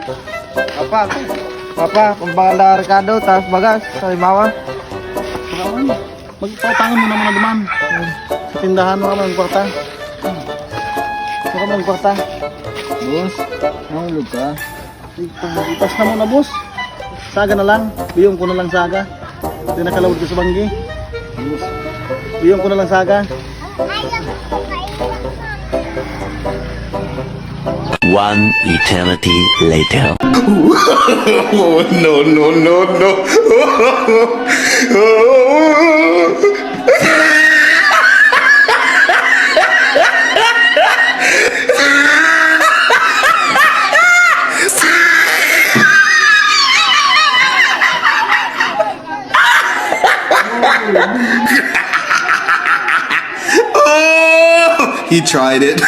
Papa, Papa, pambaganda Ricardo, tapos bagas, sa Imawa. Magpapangon mo naman na duman. Sa tindahan mo naman ang kwarta. Saka mo ang kwarta. Boss, nahulog ka. Ipas na muna, boss. Saga na lang. Biyong ko na lang saga. Hindi nakalawad ko sa banggi. Boss, Biyong ko na lang saga. One eternity later. Oh, no, no, no, no. Oh, he tried it.